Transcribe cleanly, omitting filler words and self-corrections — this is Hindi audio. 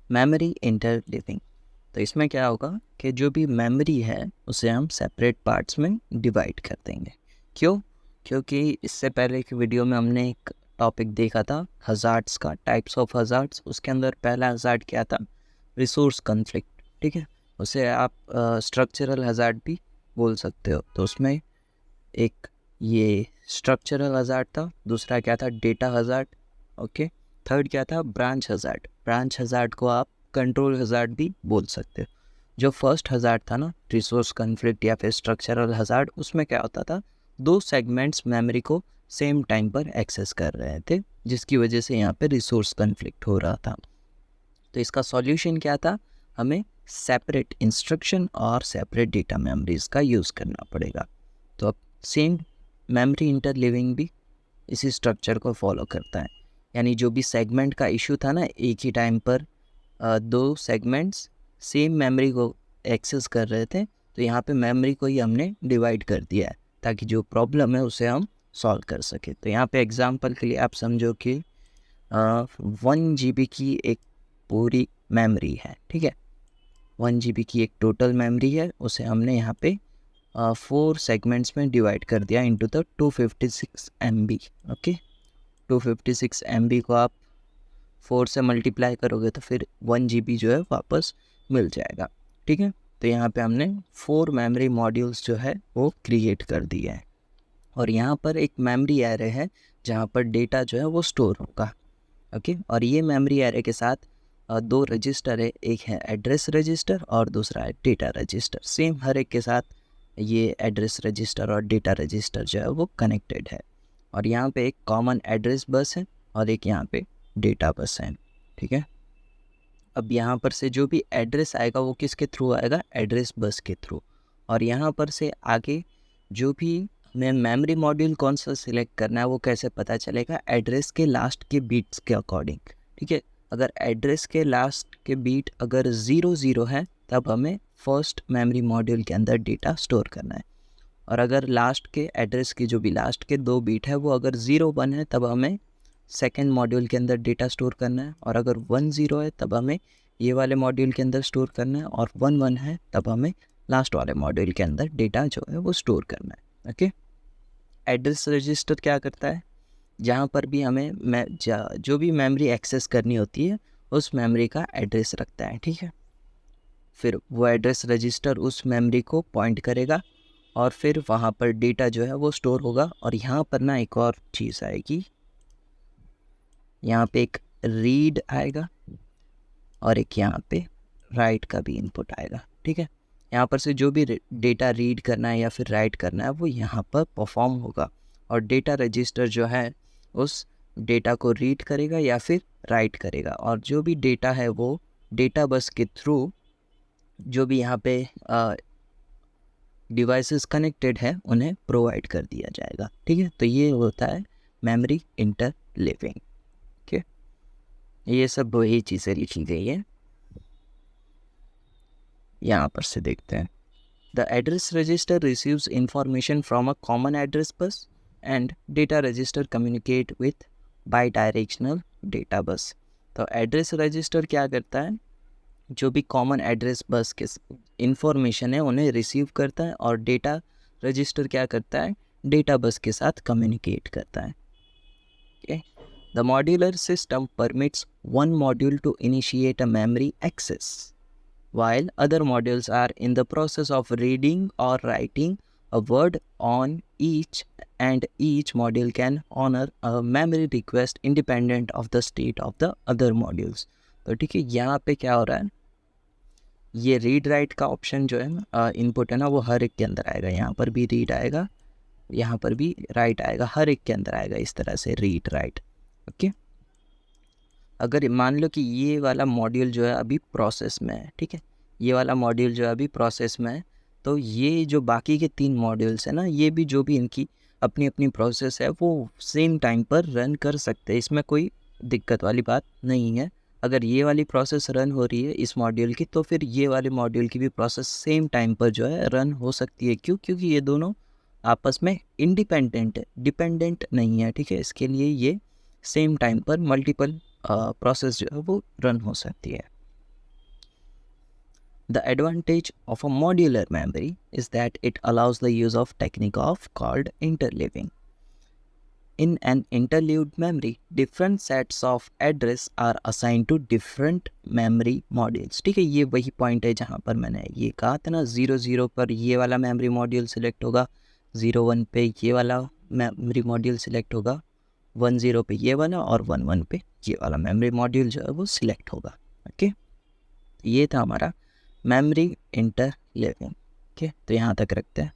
Memory interleaving. तो इसमें क्या होगा कि जो भी मेमोरी है उसे हम सेपरेट पार्ट्स में डिवाइड कर देंगे। क्यों? क्योंकि इससे पहले की वीडियो में हमने एक टॉपिक देखा था हज़ार्ड्स का, टाइप्स ऑफ हज़ार्ड्स। उसके अंदर पहला हज़ार्ड क्या था? Resource conflict. ठीक है, उसे आप स्ट्रक्चरल हज़ार्ड भी बोल सकते हो। तो उसमें एक ये स्ट्रक्चरल हज़ार्ड था, दूसरा क्या था? Data hazard. ओके, थर्ड क्या था? Branch hazard. ब्रांच हज़ार्ड को आप कंट्रोल हज़ार्ड भी बोल सकते हो। जो फर्स्ट हज़ार्ड था ना, रिसोर्स कन्फ्लिक्ट या फिर स्ट्रक्चरल हज़ार्ड, उसमें क्या होता था? दो सेगमेंट्स मेमोरी को सेम टाइम पर एक्सेस कर रहे थे, जिसकी वजह से यहाँ पे रिसोर्स कन्फ्लिक्ट हो रहा था। तो इसका सॉल्यूशन क्या था? हमें सेपरेट इंस्ट्रक्शन और सेपरेट डेटा मेमोरीज का यूज़ करना पड़ेगा। तो अब सेम मेमोरी इंटरलीविंग भी इसी स्ट्रक्चर को फॉलो करता है। यानी जो भी सेगमेंट का इशू था ना, एक ही टाइम पर दो सेगमेंट्स सेम मेमोरी को एक्सेस कर रहे थे, तो यहाँ पे मेमोरी को ही हमने डिवाइड कर दिया है ताकि जो प्रॉब्लम है उसे हम सॉल्व कर सके। तो यहाँ पे एग्जांपल के लिए आप समझो कि 1 GB की एक पूरी मेमोरी है। ठीक है, 1 GB की एक टोटल मेमोरी है, उसे हमने यहाँ पे 4 सेगमेंट्स में डिवाइड कर दिया into the 256 MB। Okay, 256 MB को आप 4 से मल्टीप्लाई करोगे तो फिर 1 GB जो है वापस मिल जाएगा। ठीक है, तो यहाँ पे हमने 4 मेमोरी मॉड्यूल्स जो है वो क्रिएट कर दिए हैं। और यहाँ पर एक मेमोरी एरे है जहाँ पर डेटा जो है वो स्टोर होगा। ओके, और ये मेमोरी एरे के साथ दो रजिस्टर है, एक है एड्रेस रजिस्टर और दूसरा है डेटा रजिस्टर। सेम हर एक के साथ ये एड्रेस रजिस्टर और डेटा रजिस्टर जो है वो कनेक्टेड है। और यहाँ पे एक कॉमन एड्रेस बस है और एक यहाँ पे डेटा बस है। ठीक है, अब यहाँ पर से जो भी एड्रेस आएगा वो किसके थ्रू आएगा? एड्रेस बस के थ्रू। और यहाँ पर से आगे जो भी हमें मेमोरी मॉड्यूल कौन सा सिलेक्ट करना है वो कैसे पता चलेगा? एड्रेस के लास्ट के बीट्स के अकॉर्डिंग। ठीक है, अगर एड्रेस के लास्ट के बीट अगर 0 है तब हमें फर्स्ट मेमोरी मॉड्यूल के अंदर डेटा स्टोर करना है। और अगर लास्ट के एड्रेस की जो भी लास्ट के 2 बीट है वो अगर 01 है तब हमें सेकेंड मॉड्यूल के अंदर डेटा स्टोर करना है। और अगर 10 है तब हमें ये वाले मॉड्यूल के अंदर स्टोर करना है। और 11 है तब हमें लास्ट वाले मॉड्यूल के अंदर डेटा जो है वो स्टोर करना है। ओके, एड्रेस रजिस्टर क्या करता है? जहाँ पर भी हमें जो भी मेमोरी एक्सेस करनी होती है उस मेमोरी का एड्रेस रखता है। ठीक है, फिर वो एड्रेस रजिस्टर उस मेमोरी को पॉइंट करेगा और फिर वहाँ पर डेटा जो है वो स्टोर होगा। और यहाँ पर ना एक और चीज़ आएगी, यहाँ पे एक रीड आएगा और एक यहाँ पे राइट का भी इनपुट आएगा। ठीक है, यहाँ पर से जो भी डेटा रीड करना है या फिर राइट करना है वो यहाँ पर परफॉर्म होगा। और डेटा रजिस्टर जो है उस डेटा को रीड करेगा या फिर राइट करेगा। और जो भी डेटा है वो डेटा बस के थ्रू जो भी यहाँ पे डिवाइसेस कनेक्टेड है उन्हें प्रोवाइड कर दिया जाएगा। ठीक है, तो ये होता है मेमोरी इंटरलीविंग। ठीक है, ये सब वही चीज़ें लिखी गई है, यहाँ पर से देखते हैं। The address register receives information from a common address bus and data register communicate with by directional data bus. तो एड्रेस रजिस्टर क्या करता है? जो भी कॉमन एड्रेस बस के इंफॉर्मेशन है उन्हें रिसीव करता है। और डेटा रजिस्टर क्या करता है? डेटा बस के साथ कम्युनिकेट करता है। okay? The modular system permits one module to initiate a memory access, while other modules are in the process of reading or writing a word on each, and each module can honor a memory request independent of the state of the other modules. तो ठीक है, यहाँ पे क्या हो रहा है? ये रीड राइट का ऑप्शन जो है ना, इनपुट है ना, वो हर एक के अंदर आएगा। यहाँ पर भी रीड आएगा, यहाँ पर भी राइट आएगा, हर एक के अंदर आएगा इस तरह से रीड राइट। ओके, अगर मान लो कि ये वाला मॉड्यूल जो है अभी प्रोसेस में है, ठीक है, ये वाला मॉड्यूल जो है अभी प्रोसेस में है, तो ये जो बाकी के 3 मॉड्यूल्स हैं ना, ये भी जो भी इनकी अपनी अपनी प्रोसेस है वो सेम टाइम पर रन कर सकते हैं। इसमें कोई दिक्कत वाली बात नहीं है। अगर ये वाली प्रोसेस रन हो रही है इस मॉड्यूल की, तो फिर ये वाले मॉड्यूल की भी प्रोसेस सेम टाइम पर जो है रन हो सकती है। क्यों? क्योंकि ये दोनों आपस में इंडिपेंडेंट है, डिपेंडेंट नहीं है। ठीक है, इसके लिए ये सेम टाइम पर मल्टीपल प्रोसेस जो है वो रन हो सकती है। The advantage of a modular memory is that it allows the use of technique of called interleaving. In an interleaved memory, different sets of address are assigned to different memory modules. ठीक है, ये वही पॉइंट है जहाँ पर मैंने ये कहा था ना, 0 पर ये वाला मेमोरी मॉड्यूल सिलेक्ट होगा, 0 1 पे ये वाला मेमोरी मॉड्यूल सिलेक्ट होगा, 1 0 पे ये वाला, और 1 1 पे ये वाला मेमोरी मॉड्यूल जो है वो सिलेक्ट होगा. ओके, ये था हमारा मेमोरी इंटरलेविंग. ओके, तो यहाँ तक रखते हैं.